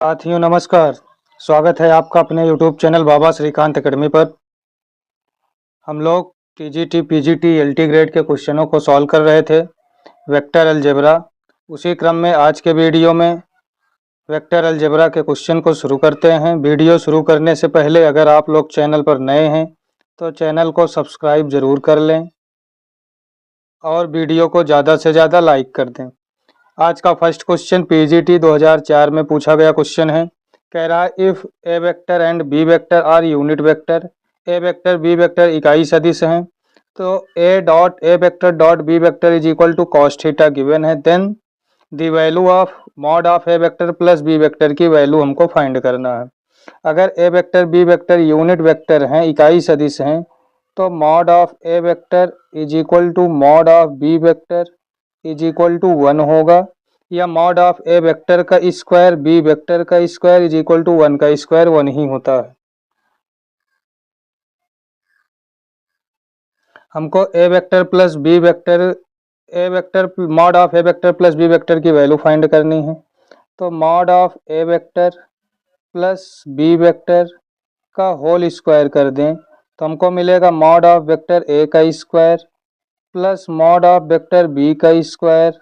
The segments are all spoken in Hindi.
साथियों नमस्कार। स्वागत है आपका अपने YouTube चैनल बाबा श्रीकांत अकेडमी पर। हम लोग टीजीटी, पीजीटी, एलटी ग्रेड के क्वेश्चनों को सॉल्व कर रहे थे वेक्टर अलजेब्रा। उसी क्रम में आज के वीडियो में वेक्टर अलजेब्रा के क्वेश्चन को शुरू करते हैं। वीडियो शुरू करने से पहले अगर आप लोग चैनल पर नए हैं तो चैनल को सब्सक्राइब ज़रूर कर लें और वीडियो को ज़्यादा से ज़्यादा लाइक कर दें। आज का फर्स्ट क्वेश्चन पीजीटी 2004 में पूछा गया क्वेश्चन है। कह रहा है if A vector and B vector are unit vector, A vector B vector इकाई सदिश हैं, तो A dot A vector dot B vector is equal to cos theta given है, then the value of mod of A vector plus B vector की वैल्यू हमको फाइंड करना है। अगर A vector B vector unit vector हैं, इकाई सदिश हैं, तो mod of A vector is equal to mod of B vector is equal to 1 होगा, या मॉड ऑफ ए वेक्टर का स्क्वायर बी वेक्टर का स्क्वायर इज इक्वल टू 1 का स्क्वायर 1 ही होता है। हमको A vector plus B vector mod of A vector plus B vector की वैल्यू फाइंड करनी है। तो mod of A vector plus B vector का होल स्क्वायर कर दें तो हमको मिलेगा मॉड ऑफ वेक्टर ए का square plus mod of vector B का square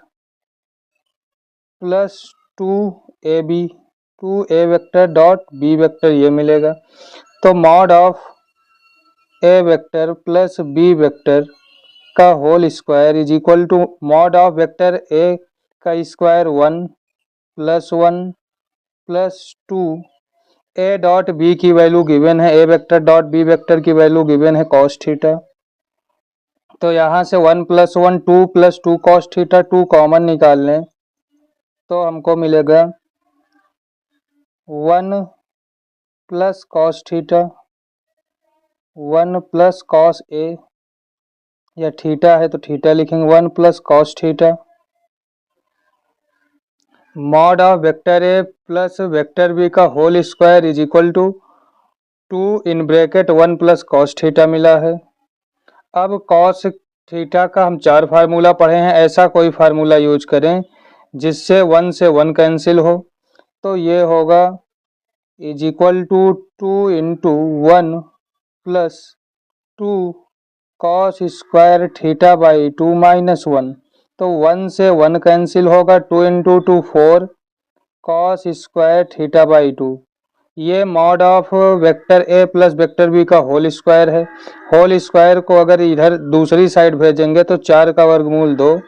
plus 2ab 2a vector dot B vector ये मिलेगा। तो mod of A vector plus B vector का whole square is equal to mod of vector A का square 1 plus 1 plus 2 A dot B की वैल्यू गिवन है, A vector dot B vector की वैल्यू गिवन है कॉस थीटा। तो यहाँ से 1 plus 1 2 plus 2 cos theta 2 common निकाल लें तो हमको मिलेगा 1 plus cos theta 1 plus cos A, या थीटा है तो थीटा लिखेंगे 1 plus cos theta mod of vector A plus vector B का whole square is equal to 2 in bracket 1 plus cos theta मिला है। अब कॉस थीटा का हम 4 फार्मूला पढ़े हैं, ऐसा कोई फार्मूला यूज करें जिससे 1 से 1 कैंसिल हो। तो ये होगा is equal to 2 into 1 plus 2 cos square theta by 2 minus 1। तो 1 से 1 कैंसिल होगा, 2 into 2 4 cos square theta by 2। ये mod of vector A plus vector B का होल स्क्वायर है। होल स्क्वायर को अगर इधर दूसरी साइड भेजेंगे तो 4 का वर्गमूल 2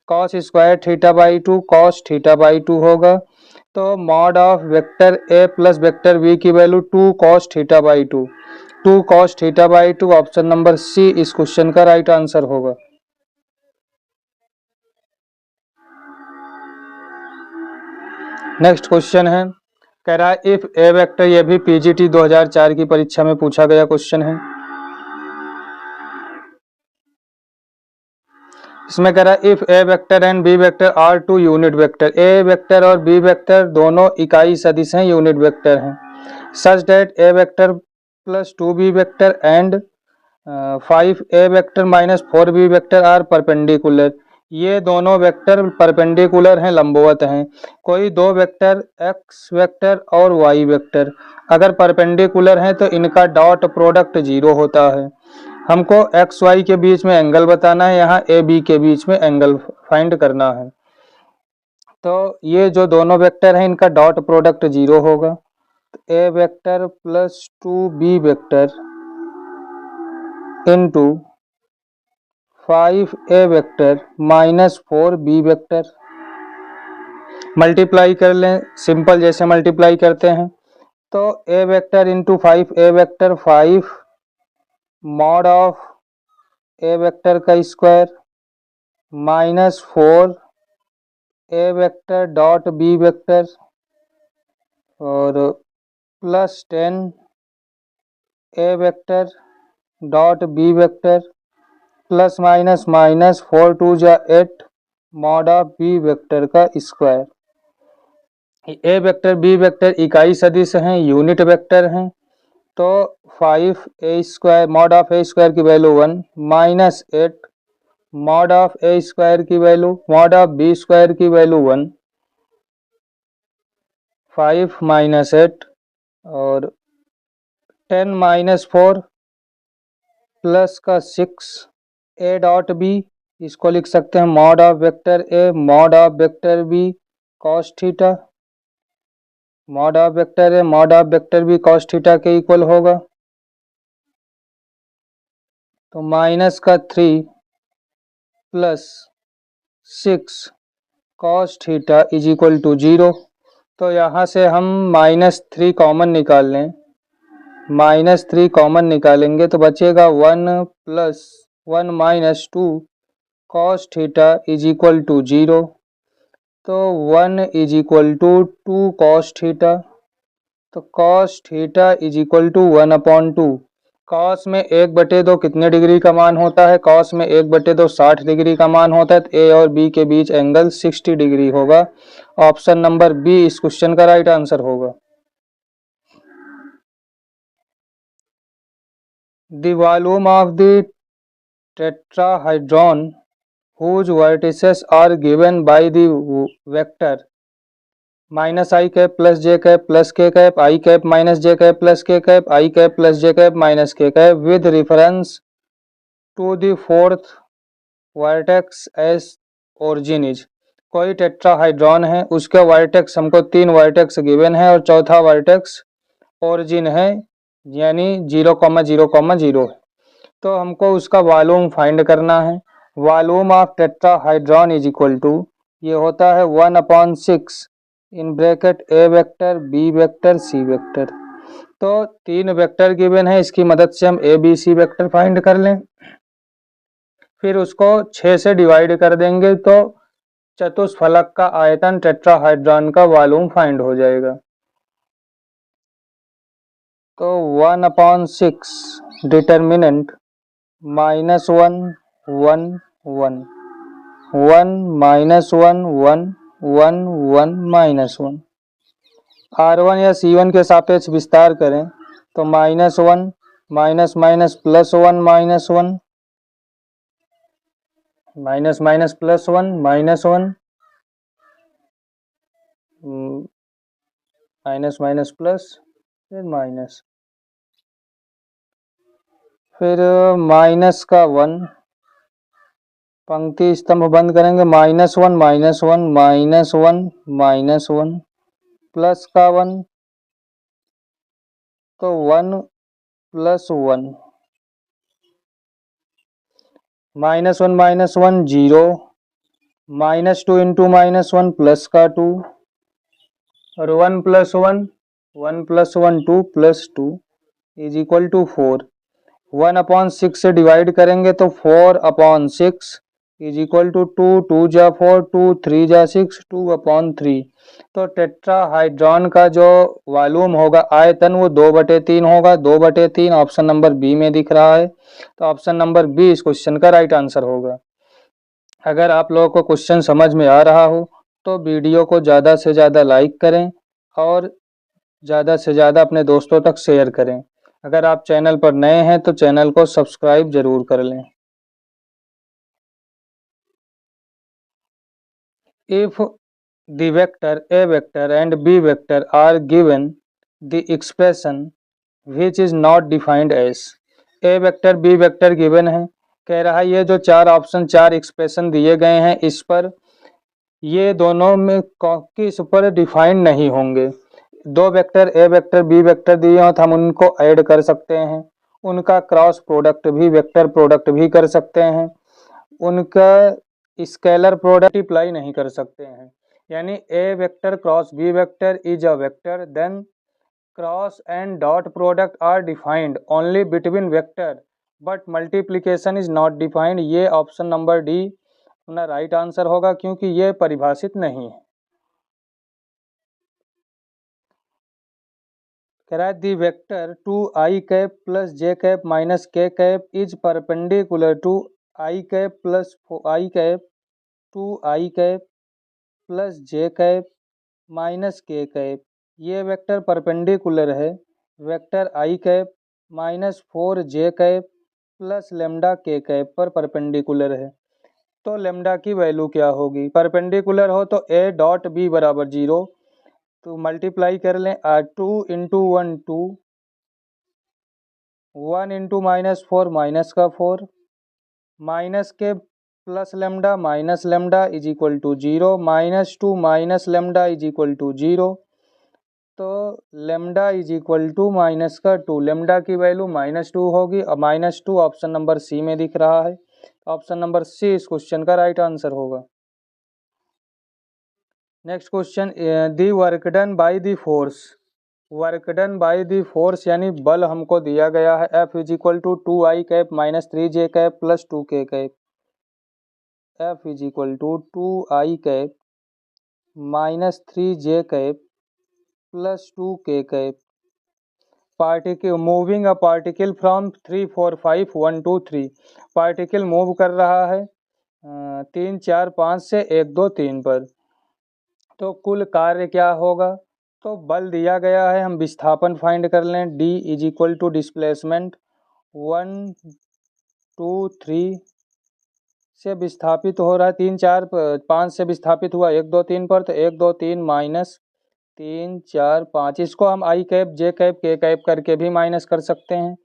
cos square theta by 2 cos theta by 2 होगा। तो mod of vector A plus vector B की value 2 cos theta by 2 cos theta by 2। Option number C इस क्वेश्चन का राइट आंसर होगा। नेक्स्ट क्वेश्चन है, कह रहा है इफ ए वेक्टर, ये भी पीजीटी 2004 की परीक्षा में पूछा गया क्वेश्चन है। इसमें कह रहा है if A vector and B vector are two unit vector, A vector और बी वेक्टर दोनों इकाई सदिश हैं, यूनिट वेक्टर हैं, such that A vector plus 2b vector and 5a vector minus 4b vector are perpendicular. ये दोनों वेक्टर परपेंडिकुलर हैं, लंबवत हैं। कोई दो वेक्टर x वेक्टर और y वेक्टर अगर परपेंडिकुलर हैं तो इनका डॉट प्रोडक्ट 0 होता है। हमको x y के बीच में एंगल बताना है, यहाँ a b के बीच में एंगल फाइंड करना है। तो ये जो दोनों वेक्टर हैं इनका डॉट प्रोडक्ट 0 होगा। a vector plus 2b vector into 5a vector minus 4b vector multiply कर लें, सिंपल जैसे मल्टीप्लाई करते हैं। तो a vector into 5a vector 5 mod of a vector का square minus 4a vector dot b vector और plus 10a vector dot B vector plus minus minus 4 2 जा 8 मॉड ऑफ बी वेक्टर का square. A vector B vector इकाई सदिश हैं, यूनिट वेक्टर हैं। तो 5a square mod of A square की value 1 minus 8 mod of A square की value mod of B square की वैल्यू 1 5 माइनस 8 और 10 माइनस 4 प्लस का 6 ए डॉट बी, इसको लिख सकते हैं mod of vector A mod of vector B cos theta, mod of vector A mod of vector B cos theta के इक्वल होगा। तो माइनस का 3 plus 6 cos theta is equal to 0। तो यहाँ से हम -3 कॉमन निकाल लें, -3 कॉमन निकालेंगे तो बचेगा 1 plus 1 minus 2 cos theta is equal to 0। तो 1 is equal to 2 cos theta, तो cos theta is equal to 1/2। Cos में 1/2 कितने डिग्री का मान होता है? कॉस में 1/2 60 डिग्री का मान होता है। तो ए और बी के बीच एंगल 60 डिग्री होगा। ऑप्शन नंबर बी इस क्वेश्चन का राइट आंसर होगा। The volume of the tetrahedron whose vertices are given by the vector minus I cap plus J cap plus K cap I cap minus J cap plus K cap I cap plus J cap minus K cap with reference to the fourth vertex as origin is. कोई टेट्राहाइड्रॉन है, उसका वर्टेक्स हमको 3 वर्टेक्स गिवन है और चौथा वर्टेक्स ओरिजिन है, यानी 0,0,0 है। तो हमको उसका वॉल्यूम फाइंड करना है। Volume of tetrahedron is equal to, ये होता है 1/6 in bracket A vector B vector C vector. तो 3 वेक्टर गिवन है, इसकी मदद से हम A B C vector find कर लें, फिर उसको 6 से डिवाइड कर देंगे तो चतुष्फलक का आयतन टेट्राहाइड्रॉन का वॉल्यूम फाइंड हो जाएगा। तो 1/6 डिटर्मिनेंट -1 1 1 1 -1 1 1 1 -1। R1 या C1 के सापेक्ष विस्तार करें तो -1 minus minus plus 1 -1 minus minus plus 1 -1 minus minus plus फिर माइनस, फिर माइनस का 1, पंक्ति स्तंभ बंद करेंगे -1 -1 -1 -1 प्लस का 1 तो 1 प्लस 1 -1 0 -2 इंटू -1 प्लस का 2 और 1 plus 1 1 plus 1 2 plus 2 is equal to 4। 1/6 से डिवाइड करेंगे तो 4/6 इज इक्वल टू 2 2 जा 4 2 3 जा 6 2/3। तो टेट्राहाइड्रॉन का जो वॉल्यूम होगा आयतन वो 2/3 होगा। 2/3 ऑप्शन नंबर बी में दिख रहा है। तो ऑप्शन नंबर बी इस क्वेश्चन का राइट आंसर होगा। अगर आप लोगों को क्वेश्चन समझ में आ रहा हो तो वीडियो को ज़्यादा से ज़्यादा लाइक करें और ज़्यादा से ज़्यादा अपने दोस्तों तक शेयर करें। अगर आप चैनल पर नए हैं तो चैनल को सब्सक्राइब जरूर कर लें। If the vector A vector and B vector are given the expression which is not defined as. A vector B vector given है, कह रहा है ये जो 4 ऑप्शन 4 एक्सप्रेशन दिए गए हैं इस पर ये दोनों में किस पर डिफाइंड नहीं होंगे। 2 vector A vector B vector दिए हो तो हम उनको ऐड कर सकते हैं, उनका क्रॉस प्रोडक्ट भी वेक्टर प्रोडक्ट भी कर सकते हैं, उनका स्केलर प्रोडक्ट अप्लाई नहीं कर सकते हैं। यानी A vector cross B vector is a vector, then cross and dot product are defined only between vector but multiplication is not defined. ये ऑप्शन नंबर डी अपना राइट आंसर होगा क्योंकि ये परिभाषित नहीं है। कह रहा है the vector 2i cap plus J cap minus K cap is perpendicular to I cap plus I cap 2i cap plus J cap minus K cap. ये वेक्टर परपेंडिकुलर है vector I cap minus 4j cap plus lambda K cap पर परपेंडिकुलर है। तो लेमडा की वैल्यू क्या होगी? परपेंडिकुलर हो तो a डॉट बी बराबर 0, तो मल्टीप्लाई कर लें, 2 इंटू 1 2, 1 इंटू -4 -4, माइनस के plus lambda is equal to 0, -2 minus lambda is equal to 0। तो lambda is equal to -2, lambda की वैल्यू -2 होगी और -2 ऑप्शन नंबर सी में दिख रहा है। ऑप्शन नंबर सी इस क्वेश्चन का राइट आंसर होगा। Next question, the work done by the force, work done by the force यानी बल हमको दिया गया है, F is equal to 2I cap -3J cap plus 2K cap, F is equal to 2I cap -3J cap plus 2K cap, particle moving a particle from 3 4 5 1 2 3, particle move कर रहा है 3 4 5 से 1 2 3 पर। तो कुल कार्य क्या होगा, तो बल दिया गया है, हम विस्थापन फाइंड कर लें, D is equal to displacement 1 2 3 से विस्थापित हो रहा है, 3 4 5 से विस्थापित हुआ 1 2 3 पर, तो 1 2 3 माइनस 3 4 5, इसको हम I cap J cap K cap करके भी माइनस कर सकते हैं।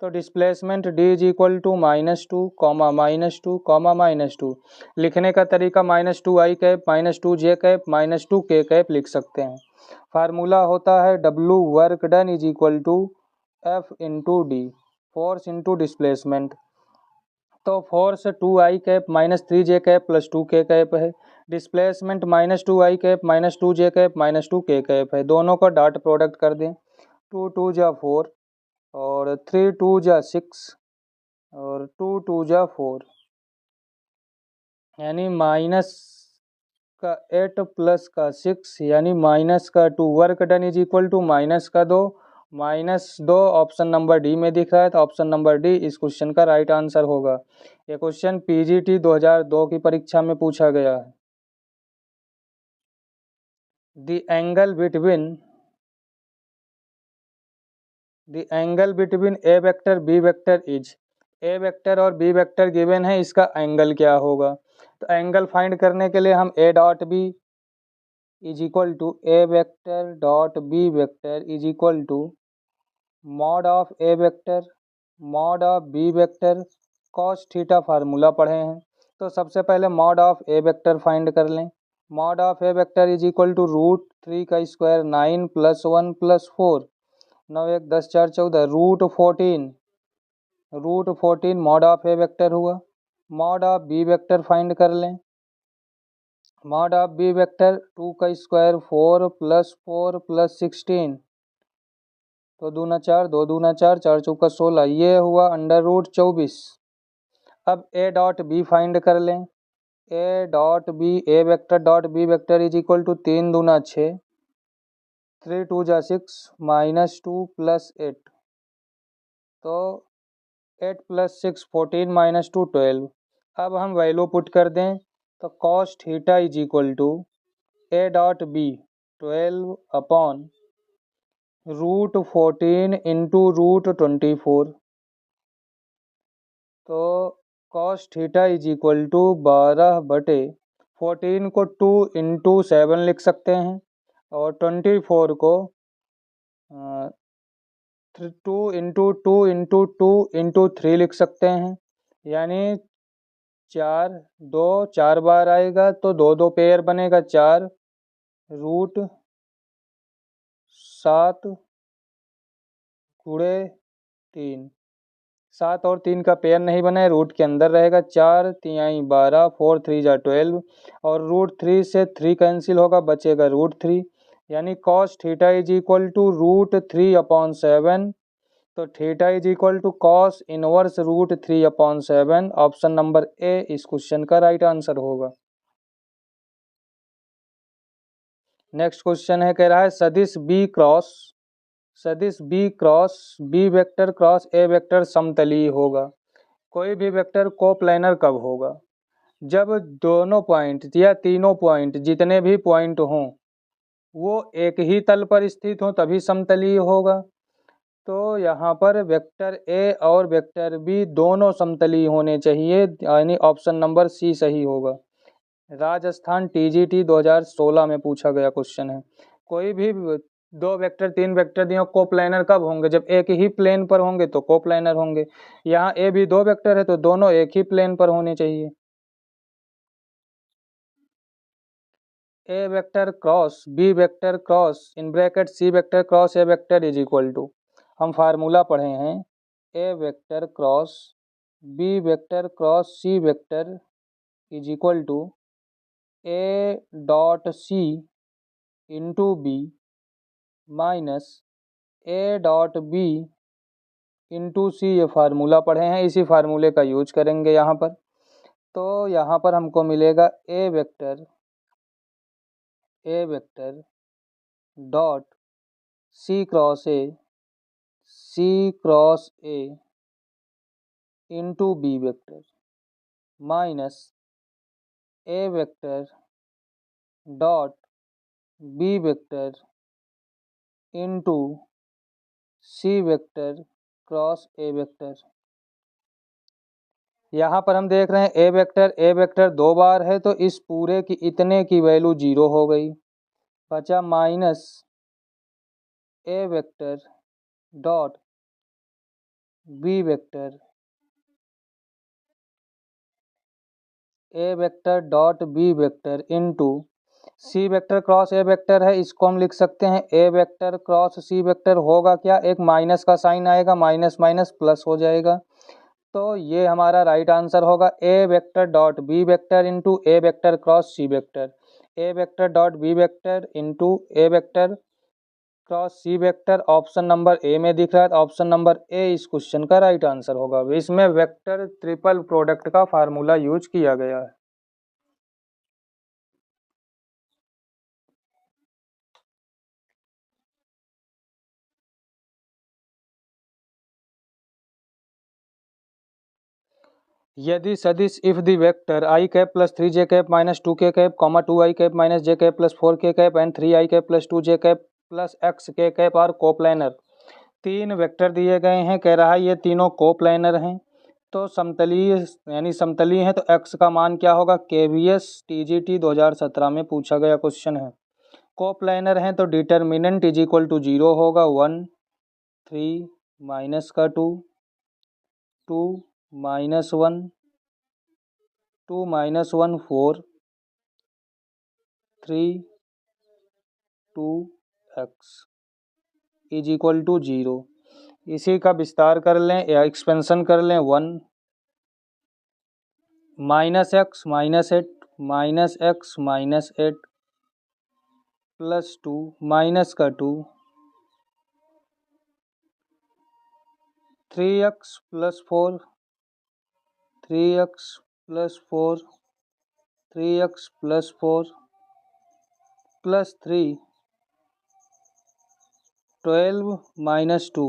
तो displacement D is equal to -2 comma -2 comma -2, लिखने का तरीका -2I cap -2J cap -2K cap लिख सकते हैं। फार्मूला होता है W work done is equal to F into D, force into displacement. तो force 2I cap -3J cap plus 2K cap है, displacement -2I cap -2J cap -2K cap है। दोनों का डॉट प्रोडक्ट कर दें, 2 2 जा 4 और 3 2 जा 6 और 2 2 जा 4, यानी माइनस का 8 प्लस का 6 यानी माइनस का 2, work done is equal to -2 option number D में दिख रहा है, तो ऑप्शन नंबर डी इस क्वेश्चन का राइट आंसर होगा। ये क्वेश्चन पीजीटी 2002 की परीक्षा में पूछा गया है। The angle between A vector B vector is, A vector और बी वेक्टर गिवन है, इसका एंगल क्या होगा। तो एंगल फाइंड करने के लिए हम A dot B is equal to A vector dot B vector is equal to mod of A vector mod of B vector cos theta formula पढ़े हैं। तो सबसे पहले mod of A vector find कर लें, mod of A vector is equal to √3 का square 9 + 1 + 4, 9 1 10 4 14, √14 mod of A vector हुआ। Mod of B vector find कर लें, मॉड ऑफ बी वेक्टर 2 का स्क्वायर 4 + 4 + 16, तो 2 दूना 4 2 दूना 4 4 चौका 16, ये हुआ √24। अब ए डॉट बी फाइंड कर लें, A dot B A vector dot B vector is equal to 3 दूना 6, 3 2 जा 6 -2 + 8, तो 8 + 6 14 -2 12। अब हम वैल्यू पुट कर दें, तो cos theta is equal to A dot B 12 upon √14 into √24, तो cos theta is equal to 12/14 को 2 इंटू 7 लिख सकते हैं और 24 को 2 इंटू 2 इंटू 2 इंटू 3 लिख सकते हैं, यानी 4 2 4 बार आएगा, तो 2 2 पेयर बनेगा, 4 √7 गुणे 3, 7 और 3 का पेयर नहीं बना है, रूट के अंदर रहेगा, 4 3 12 4 3 जा 12 और √3 से 3 कैंसिल होगा, बचेगा √3, यानी cos theta is equal to √3/7, तो theta is equal to cos inverse √3/7, option number A इस क्वेश्चन का राइट आंसर होगा। नेक्स्ट क्वेश्चन है, कह रहा है सदिश B cross B vector cross A vector समतलीय होगा। कोई भी वेक्टर कोप्लेनर कब होगा, जब दोनों पॉइंट या तीनों पॉइंट जितने भी पॉइंट हों वो एक ही तल पर स्थित हों तभी समतलीय होगा। तो यहाँ पर वेक्टर ए और वेक्टर बी दोनों समतलीय होने चाहिए, यानी ऑप्शन नंबर सी सही होगा। राजस्थान टीजीटी 2016 में पूछा गया क्वेश्चन है। कोई भी दो वेक्टर तीन वेक्टर दिए कोप्लानर कब होंगे? जब एक ही प्लेन पर होंगे तो कोप्लानर होंगे। यहाँ ए भी दो वेक्टर है तो दोनों एक ही प्लेन पर होने चाहिए। A vector cross B vector cross in bracket C vector cross A vector is equal to, हम फार्मूला पढ़े हैं, A vector cross B vector cross C vector is equal to A dot C into B minus A dot B into C. ये फार्मूला पढ़े हैं, इसी फार्मूले का यूज करेंगे यहाँ पर। तो यहाँ पर हमको मिलेगा A vector dot C cross A into B vector minus A vector dot B vector into C vector cross A vector. यहाँ पर हम देख रहे हैं ए वेक्टर दो बार है तो इस पूरे की इतने की वैल्यू 0 हो गई, बचा minus A vector dot B vector dot B vector into C vector cross A vector है, इसको हम लिख सकते हैं A vector cross C vector. होगा क्या, एक माइनस का साइन आएगा, माइनस माइनस प्लस हो जाएगा। तो ये हमारा राइट आंसर होगा A vector dot B vector into A vector cross C vector. A vector dot B vector into A vector cross C vector option number A में दिख रहा है, तो ऑप्शन नंबर ए इस क्वेश्चन का राइट आंसर होगा। इसमें वेक्टर ट्रिपल प्रोडक्ट का फार्मूला यूज किया गया है। यदि सदिश if the vector I cap plus 3j cap minus 2k cap comma 2i cap minus j cap plus 4k cap and 3i cap plus 2j cap plus xk cap are coplanar. तीन वेक्टर दिए गए हैं, कह रहा है ये तीनों कोप्लानर हैं तो समतलीय यानी समतलीय हैं, तो x का मान क्या होगा? KVS TGT 2017 में पूछा गया क्वेश्चन है। कोप्लानर हैं तो डिटर्मिनेंट इज इक्वल टू 0 होगा, 1 3 माइनस का 2 2 minus 1 2 minus 1 4 3 2 x is equal to 0। इसी का विस्तार कर लें या एक्सपेंशन कर लें, 1 minus x minus 8 minus x minus 8 plus 2 minus का 2 3x plus 4 3x plus 4 3x plus 4 plus 3 12 minus 2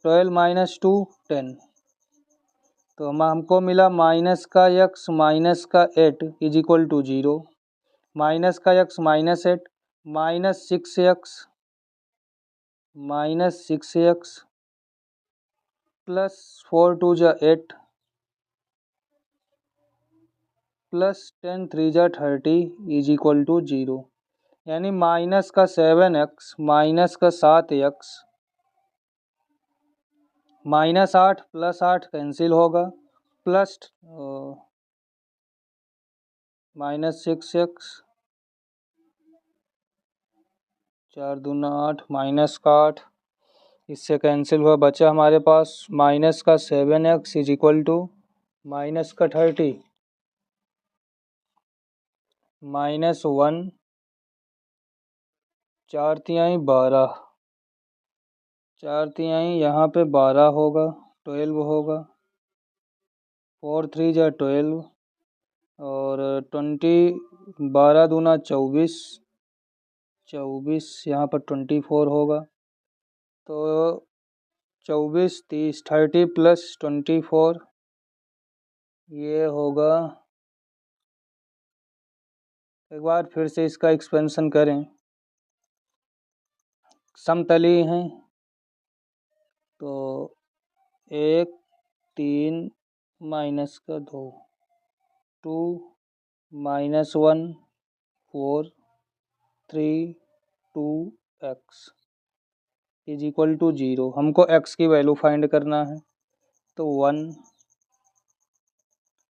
12 minus 2 10। तो हमको मिला माइनस का x माइनस का 8 इज इक्वल टू 0, माइनस का x minus 8 minus 6x plus 4 2 जा 8 प्लस 10 3 जा 30 इज इक्वल टू 0। यानी माइनस का 7x माइनस का 7x माइनस 8 प्लस 8 कैंसिल होगा, प्लस माइनस 6x 4 दूना 8 माइनस का 8 इससे कैंसिल हुआ, बचा हमारे पास माइनस का 7x is equal to minus का 30 माइनस 1 4 तिहाई 12 4 तिहाई यहाँ पे 12 होगा, 12 होगा, 4 3 जा 12 और 20 12 दूना 24 24 यहाँ पर 24 होगा। तो 24 30 30 प्लस 24 ये होगा, एक बार फिर से इसका एक्सपेंशन करें, समतलीय हैं तो 1 3 माइनस का 2 2 minus 1 4 3 2x is equal to 0। हमको x की वैल्यू फाइंड करना है, तो 1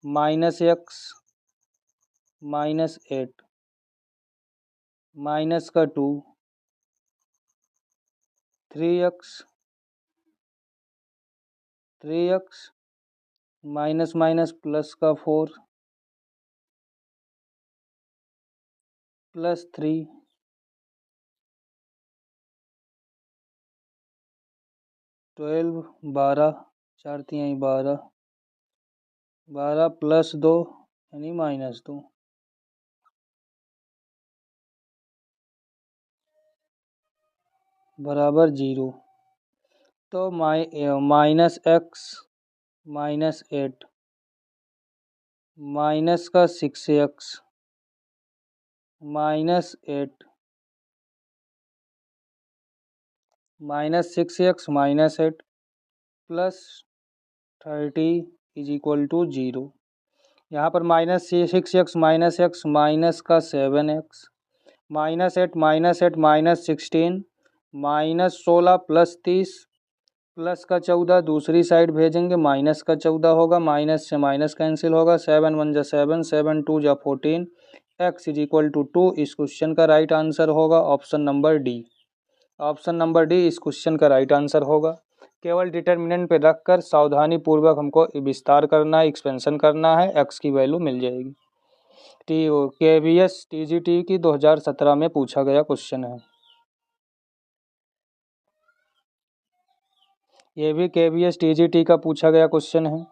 माइनस एक्स माइनस 8 माइनस का 2 3x माइनस माइनस प्लस का 4 प्लस 3 12 12 4 3 12 12 प्लस 2 यानी माइनस 2 बराबर 0। तो माइनस एक्स माइनस 8 माइनस का 6x minus 8 minus 6x minus 8 plus 30 is equal to 0। यहाँ पर minus 6x minus x minus का 7x minus 8 minus 16 minus 16 plus 30 plus का 14 दूसरी साइड भेजेंगे, माइनस का 14 होगा, माइनस से माइनस कैंसिल होगा, 7 1 जा 7 7 2 जा 14 x इज इक्वल टू 2। इस क्वेश्चन का राइट आंसर होगा option number D. Option number D इस क्वेश्चन का राइट आंसर होगा। केवल डिटर्मिनेंट पे रखकर सावधानी पूर्वक हमको विस्तार करना है, एक्सपेंशन करना है, x की वैल्यू मिल जाएगी। KVS TGT की 2017 में पूछा गया क्वेश्चन है। ये भी KVS TGT का पूछा गया क्वेश्चन है।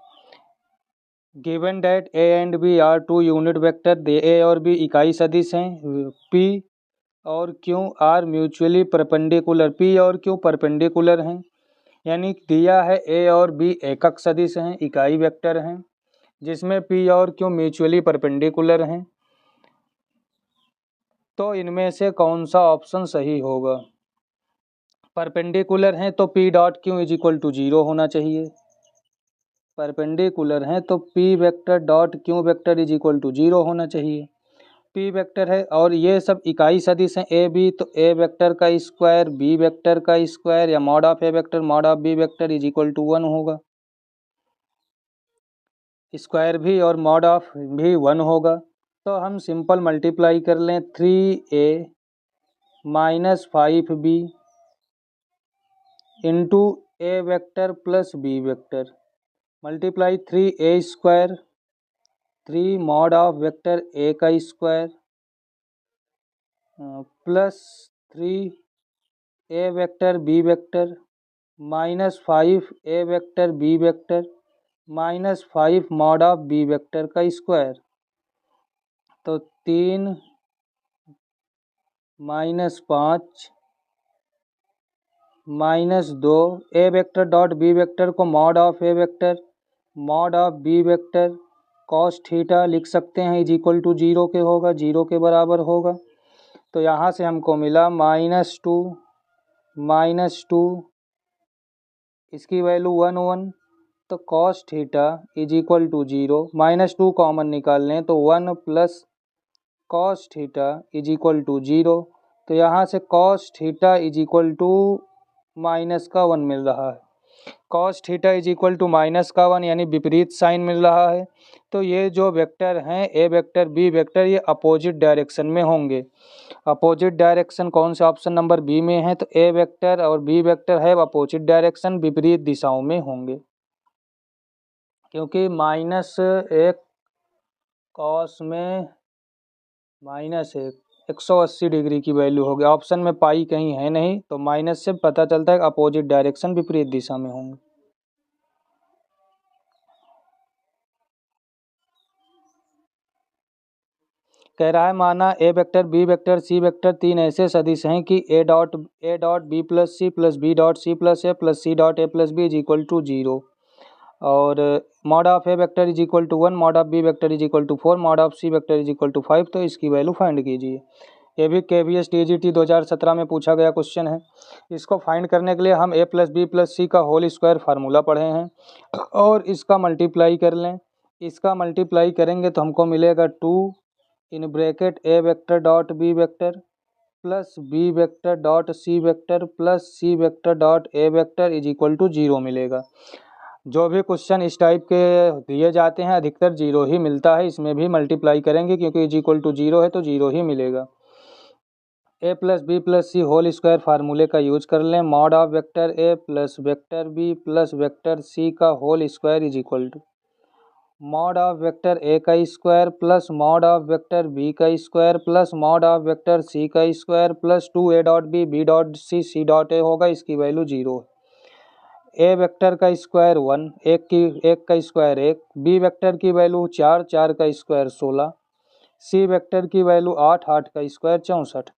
Given that A and B are two unit vector, A और B इकाई सदिश हैं, P और Q are mutually perpendicular, P और Q परपेंडिकुलर हैं, यानी दिया है A और B एकक सदिश हैं, इकाई वेक्टर हैं, जिसमें P और Q म्यूचुअली परपेंडिकुलर हैं। तो इनमें से कौन सा ऑप्शन सही होगा? परपेंडिकुलर हैं तो P dot Q is equal to 0 होना चाहिए। परपेंडिकुलर हैं तो P vector dot Q vector is equal to 0 होना चाहिए। P वेक्टर है और ये सब इकाई सदिश हैं A B, तो A वेक्टर का स्क्वायर B वेक्टर का स्क्वायर या mod of A vector mod of B vector is equal to 1 होगा। स्क्वायर भी और मॉड ऑफ भी 1 होगा। तो हम सिंपल मल्टीप्लाई कर लें, 3A minus 5B into A vector plus B vector multiply 3A square 3 mod of vector A का square plus 3A vector B vector minus 5A vector B vector minus 5 mod of B vector का स्क्वायर। तो 3 minus 5 minus 2 A vector dot B vector को mod of A vector mod of B vector cos theta लिख सकते हैं, इज इक्वल टू 0 के होगा, 0 के बराबर होगा। तो यहाँ से हमको मिला माइनस टू इसकी वैल्यू 1 1, तो cos theta is equal to 0, -2 common निकाल लें तो 1 plus cos theta is equal to 0। तो यहाँ से cos theta is equal to minus का 1 मिल रहा है। Cos theta is equal to minus का 1 यानी विपरीत साइन मिल रहा है। तो ये जो वेक्टर हैं A वेक्टर B वेक्टर ये अपोजिट डायरेक्शन में होंगे। अपोजिट डायरेक्शन कौन से ऑप्शन नंबर बी में है? तो A वेक्टर और B वेक्टर है अपोजिट डायरेक्शन, विपरीत दिशाओं में होंगे, क्योंकि -1 कॉस में -1 180 डिग्री की वैल्यू होगी। ऑप्शन में पाई कहीं है नहीं, तो माइनस से पता चलता है कि अपोजिट डायरेक्शन विपरीत दिशा में होंगे। कह रहा है माना A vector B vector C vector तीन ऐसे सदिश हैं कि A dot B plus C plus B dot C plus A plus C dot A plus B is equal to 0 और mod of A vector is equal to 1 mod of B vector is equal to 4 mod of C vector is equal to 5। तो इसकी वैल्यू फाइंड कीजिए। ये भी KVS TGT 2017 में पूछा गया क्वेश्चन है। इसको फाइंड करने के लिए हम A plus B plus C का होल स्क्वायर फार्मूला पढ़े हैं और इसका मल्टीप्लाई कर लें। इसका मल्टीप्लाई करेंगे तो हमको मिलेगा 2 in bracket A vector dot B vector plus B vector dot C vector plus C vector dot A vector is equal to 0 मिलेगा। जो भी क्वेश्चन इस टाइप के दिए जाते हैं अधिकतर 0 ही मिलता है। इसमें भी मल्टीप्लाई करेंगे क्योंकि इज इक्वल टू 0 है तो 0 ही मिलेगा। A plus B plus C whole square फार्मूले का यूज कर लें। Mod of vector A plus vector B plus vector C का whole square is equal to mod of vector A का square plus mod of vector B का square plus mod of vector C का square plus 2 A dot B dot C dot A होगा, इसकी वैल्यू 0 है। ए वेक्टर का स्क्वायर 1, एक का स्क्वायर 1, बी वेक्टर की वैल्यू 4, 4 का स्क्वायर 16, सी वेक्टर की वैल्यू 8, 8 का स्क्वायर 64।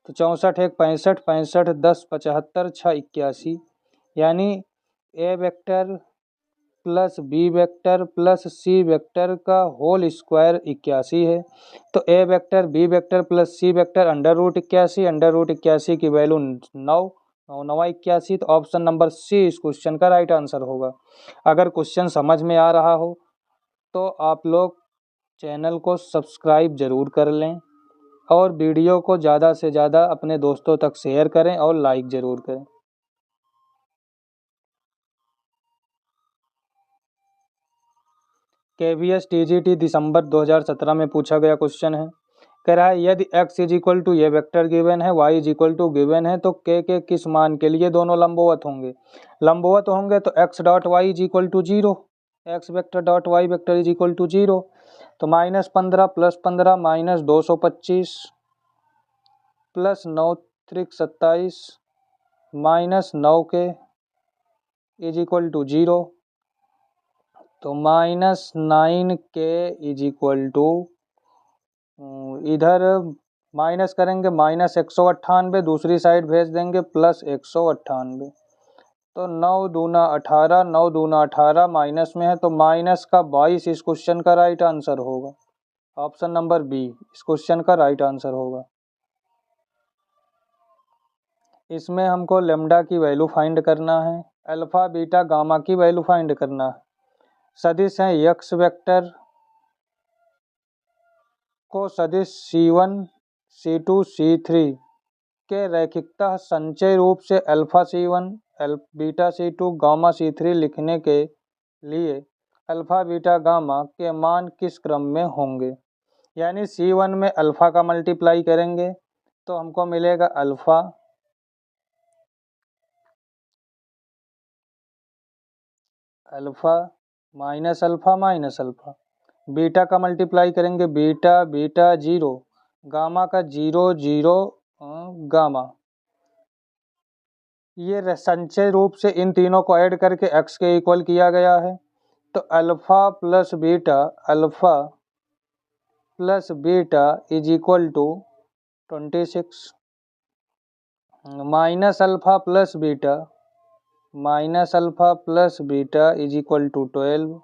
तो 64 एक 65, 65 10 75 6 81, यानी A vector plus B vector plus C vector का होल स्क्वायर 81 है। तो A vector B vector plus C vector under root 81 की वैल्यू 9, 9 9 81। तो ऑप्शन नंबर सी इस क्वेश्चन का राइट आंसर होगा। अगर क्वेश्चन समझ में आ रहा हो तो आप लोग चैनल को सब्सक्राइब जरूर कर लें और वीडियो को ज़्यादा से ज़्यादा अपने दोस्तों तक शेयर करें और लाइक ज़रूर करें। KVS TGT दिसंबर 2017 में पूछा गया क्वेश्चन है। कह रहा है यदि x इज इक्वल टू ये वेक्टर गिवन है, y is equal to given है, तो k के किस मान के लिए दोनों लंबवत होंगे। लंबवत होंगे तो x dot Y is equal to 0, X vector dot Y vector is equal to 0। तो -15 + 15 -225 प्लस 9 त्रिक 27 -9 के इज इक्वल टू 0। तो -9 के इज इक्वल टू इधर माइनस करेंगे -198, दूसरी साइड भेज देंगे +198। तो 9 दूना 18, 9 दूना 18 माइनस में है तो माइनस का 22 इस क्वेश्चन का राइट आंसर होगा। ऑप्शन नंबर बी इस क्वेश्चन का राइट आंसर होगा। इसमें हमको लेमडा की वैल्यू फाइंड करना है, अल्फा बीटा गामा की वैल्यू फाइंड करना है। सदिश हैं यक्स वेक्टर को सदिश C1 C2 C3 के रैखिकता संचय रूप से alpha C1 beta C2 gamma C3 लिखने के लिए अल्फा बीटा गामा के मान किस क्रम में होंगे। यानी C1 में अल्फा का मल्टीप्लाई करेंगे तो हमको मिलेगा अल्फा माइनस अल्फा, बीटा का मल्टीप्लाई करेंगे बीटा 0, गामा का 0 0 गामा। ये संचय रूप से इन तीनों को ऐड करके x के इक्वल किया गया है। तो alpha plus beta is equal to 26, minus alpha plus beta is equal to 12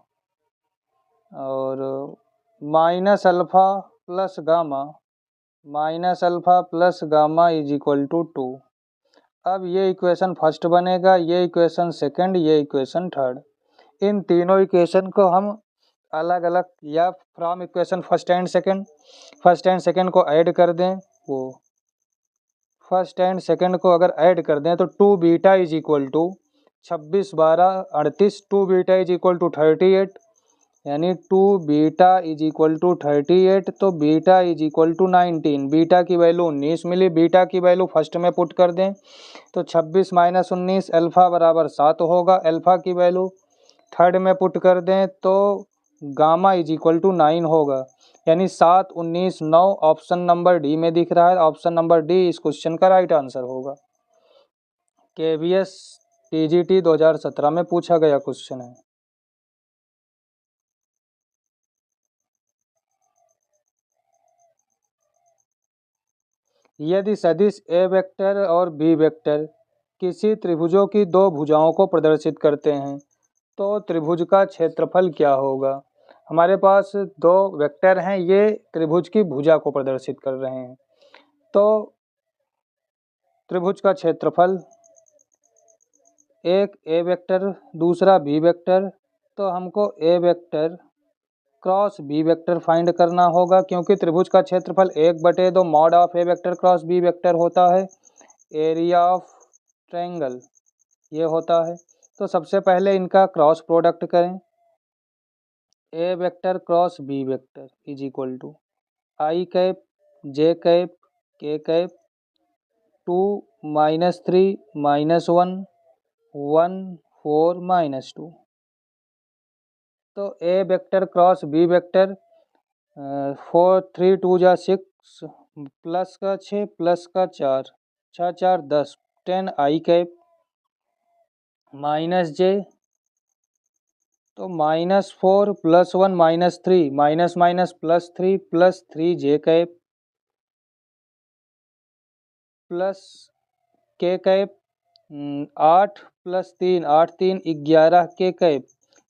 और minus alpha plus gamma is equal to 2। अब ये इक्वेशन फर्स्ट बनेगा, ये इक्वेशन सेकंड, ये इक्वेशन थर्ड। इन तीनों इक्वेशन को हम अलग अलग या from equation first and second को ऐड कर दें, वो फर्स्ट एंड सेकंड को अगर ऐड कर दें तो 2 beta is equal to 26 12 38, 2 beta is equal to 38, यानी 2 बीटा इज इक्वल टू 38। तो beta is equal to 19, beta की वैल्यू 19 मिली। बीटा की वैल्यू फर्स्ट में पुट कर दें तो 26 - 19 अल्फा बराबर 7 होगा। अल्फा की वैल्यू थर्ड में पुट कर दें तो गामा इज इक्वल टू 9 होगा, यानी 7 19 9 ऑप्शन नंबर डी में दिख रहा है। ऑप्शन नंबर डी इस क्वेश्चन का राइट आंसर होगा। KVS TGT 2017 में पूछा गया क्वेश्चन है। यदि सदिश ए वेक्टर और बी वेक्टर किसी त्रिभुजों की दो भुजाओं को प्रदर्शित करते हैं तो त्रिभुज का क्षेत्रफल क्या होगा। हमारे पास दो वेक्टर हैं, ये त्रिभुज की भुजा को प्रदर्शित कर रहे हैं। तो त्रिभुज का क्षेत्रफल, एक ए वेक्टर दूसरा बी वेक्टर, तो हमको A vector cross B vector find करना होगा, क्योंकि त्रिभुज का क्षेत्रफल 1/2 mod of A vector cross B vector होता है एरिया ऑफ ट्रायंगल, ये होता है। तो सबसे पहले इनका क्रॉस प्रोडक्ट करें, A vector cross B vector is equal to I cap J cap K cap 2 -3 -1 1 4 -2। तो A vector cross B vector 4 3 2 जा 6 प्लस का 6 प्लस का 4 6 4 10 10 आई कैप माइनस जे, तो -4 +1 -3 minus minus +3 J cap plus K cap 8 + 3 8 3 11 K cap.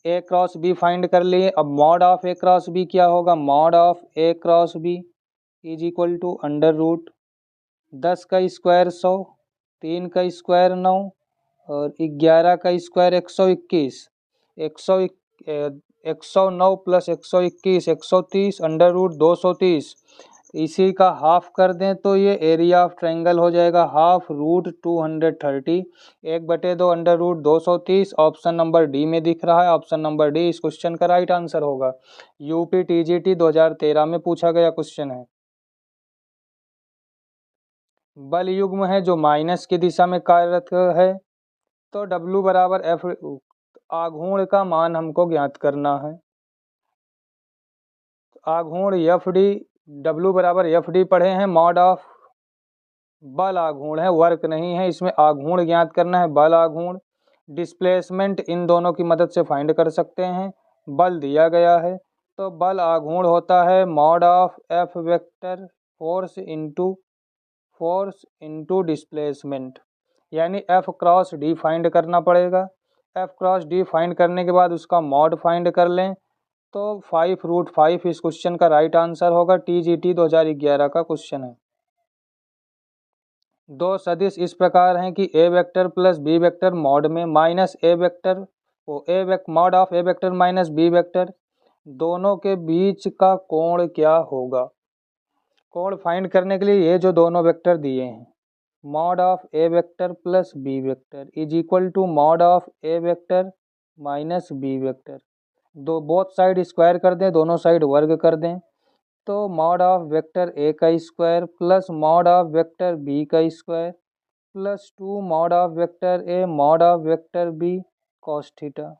A cross B find कर लिए। अब mod of A cross B क्या होगा, mod of A cross B is equal to √ 10 का स्क्वायर 100, 3 का स्क्वायर 9 और 11 का स्क्वायर 121, 109 + 121 130 √ 230। इसी का हाफ कर दें तो ये एरिया ऑफ ट्रायंगल हो जाएगा ½ √230, 1/2 √ 230। ऑप्शन नंबर डी में दिख रहा है, ऑप्शन नंबर डी इस क्वेश्चन का राइट आंसर होगा। यूपी टीजीटी 2013 में पूछा गया क्वेश्चन है। बल युग्म है जो माइनस की दिशा में कार्यरत है, तो W बराबर F, आघूर्ण का मान हमको ज्ञात करना है। आघूर्ण FD, W बराबर FD पढ़े हैं, मॉड ऑफ बल आघूर्ण है, वर्क नहीं है, इसमें आघूर्ण ज्ञात करना है, बल आघूर्ण। डिस्प्लेसमेंट इन दोनों की मदद से फाइंड कर सकते हैं। बल दिया गया है तो बल आघूर्ण होता है mod of F vector force into displacement, यानी F क्रॉस D फाइंड करना पड़ेगा। F क्रॉस D फाइंड करने के बाद उसका मॉड फाइंड कर लें तो 5√5 इस क्वेश्चन का राइट आंसर होगा। TGT 2011 का क्वेश्चन है। दो सदिश इस प्रकार हैं कि A vector plus B vector mod में minus A vector mod of A vector minus B vector, दोनों के बीच का कोण क्या होगा। कोण फाइंड करने के लिए ये जो दोनों वेक्टर दिए हैं, mod of A vector plus B vector is equal to mod of A vector minus B vector, दो बोथ साइड स्क्वायर कर दें, दोनों साइड वर्ग कर दें, तो मॉड ऑफ वेक्टर ए का square plus mod of vector B का square plus 2 mod of vector A mod of vector B cos theta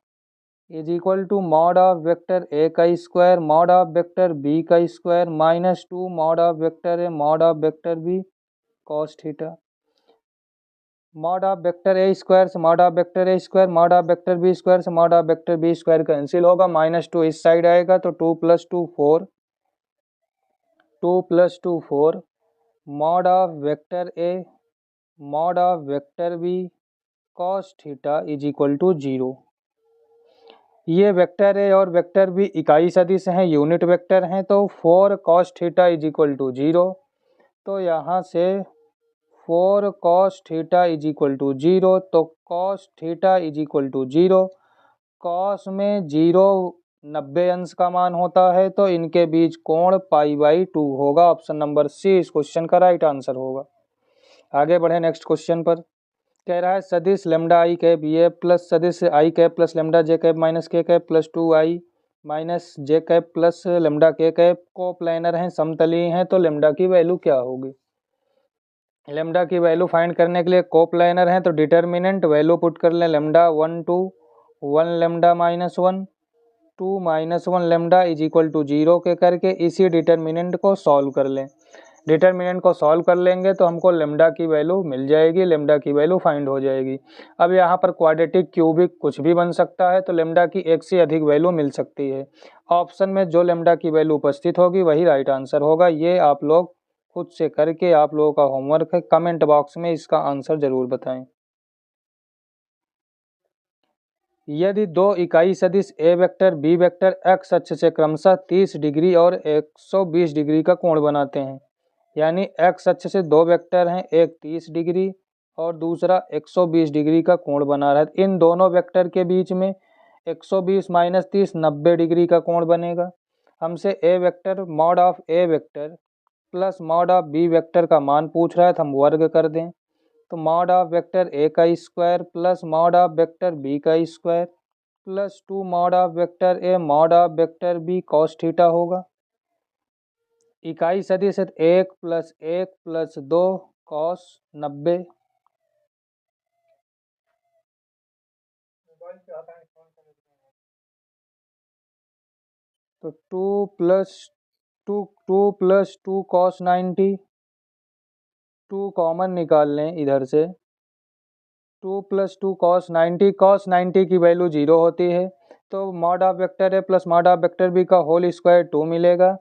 is equal to mod of vector A का square mod of vector B का square -2 mod of vector A mod of vector B cos theta. Mod of vector A square से mod of vector A square mod of vector B square से mod of vector B square cancel होगा, -2 इस साइड आएगा तो 2 + 2 4 2 + 2 4 mod of vector A mod of vector B cos theta is equal to 0। ये वेक्टर ए और वेक्टर बी इकाई सदिश हैं, यूनिट वेक्टर हैं, तो 4 cos theta is equal to 0। तो यहाँ से 4 cos theta is equal to 0, तो cos theta is equal to 0। cos में 0 90 अंश का मान होता है, तो इनके बीच कोण π/2 होगा। ऑप्शन नंबर सी इस क्वेश्चन का राइट आंसर होगा। आगे बढ़े नेक्स्ट क्वेश्चन पर। कह रहा है सदिश लैम्डा आई कैप ये प्लस सदिश आई कैप प्लस लैम्डा जे cap minus K cap plus 2i minus J cap plus lambda के कैप को प्लानर हैं, समतलीय हैं, तो लैम्डा की वैल्यू क्या होगी। लैम्डा की वैल्यू फाइंड करने के लिए को प्लानर हैं तो डिटर्मिनेंट वैल्यू पुट कर लें, lambda 1 2 1 lambda -1 2 -1 lambda is equal to 0 के करके इसी डिटर्मिनेंट को सॉल्व कर लें। डिटर्मिनेंट को सॉल्व कर लेंगे तो हमको लैम्डा की वैल्यू मिल जाएगी, लैम्डा की वैल्यू फाइंड हो जाएगी। अब यहाँ पर क्वाड्रेटिक क्यूबिक कुछ भी बन सकता है, तो लैम्डा की एक से अधिक वैल्यू मिल सकती है। ऑप्शन में जो लैम्डा की वैल्यू उपस्थित होगी वही राइट आंसर होगा। ये आप लोग खुद से करके आप लोगों का होमवर्क है, कमेंट बॉक्स में इसका आंसर जरूर बताएं। यदि दो इकाई सदिश ए वेक्टर बी वेक्टर एक्स अक्ष से क्रमशः 30 डिग्री और 120 डिग्री का कोण बनाते हैं, यानी एक्स अक्ष से दो वेक्टर हैं, एक 30 डिग्री और दूसरा 120 डिग्री का कोण बना रहा है। इन दोनों वेक्टर के बीच में 120 - 30 90 डिग्री का कोण बनेगा। हमसे A vector mod of A vector plus mod of B vector का मान पूछ रहा है तो हम वर्ग कर दें। तो मॉड ऑफ वेक्टर ए का square plus mod of vector B का square plus 2 mod of vector A mod of vector B cos theta होगा। इकाई सदिश 1 प्लस 1 प्लस 2 कॉस 90। तो 2 प्लस 2 कॉस 90, 2 कॉमन निकाल लें इधर से। 2 प्लस 2 कॉस 90 की वैल्यू 0 होती है। तो mod of vector A plus mod of vector B का होल स्क्वायर 2 मिलेगा।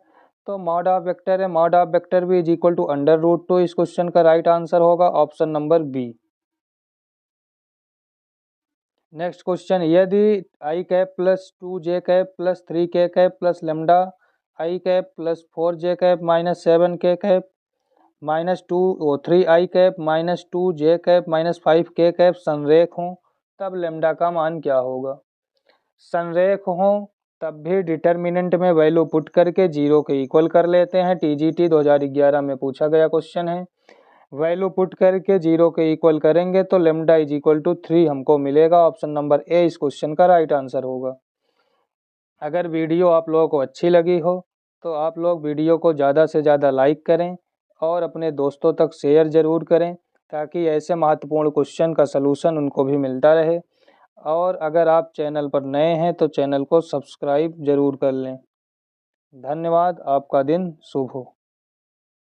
तो mod of vector A mod of vector B is equal to √2। इस क्वेश्चन का राइट आंसर होगा option number B. Next question, यदि I cap plus 2 J cap plus 3 K cap plus lambda I cap plus 4 J cap minus 7 K cap minus 3 I cap minus 2 J cap minus 5 के कैप संरेख हों तब लेमडा का मान क्या होगा। संरेख हों तब भी डिटर्मिनेंट में वैल्यू पुट करके 0 के इक्वल कर लेते हैं। टीजीटी 2011 में पूछा गया क्वेश्चन है। वैल्यू पुट करके 0 के इक्वल करेंगे तो लेमडा इज इक्वल टू 3 हमको मिलेगा। ऑप्शन नंबर ए इस क्वेश्चन का राइट आंसर होगा। अगर वीडियो आप लोगों को अच्छी लगी हो तो आप लोग वीडियो को ज़्यादा से ज़्यादा लाइक करें और अपने दोस्तों तक शेयर ज़रूर करें ताकि ऐसे महत्वपूर्ण क्वेश्चन का सलूशन उनको भी मिलता रहे। और अगर आप चैनल पर नए हैं तो चैनल को सब्सक्राइब ज़रूर कर लें। धन्यवाद। आपका दिन शुभ हो।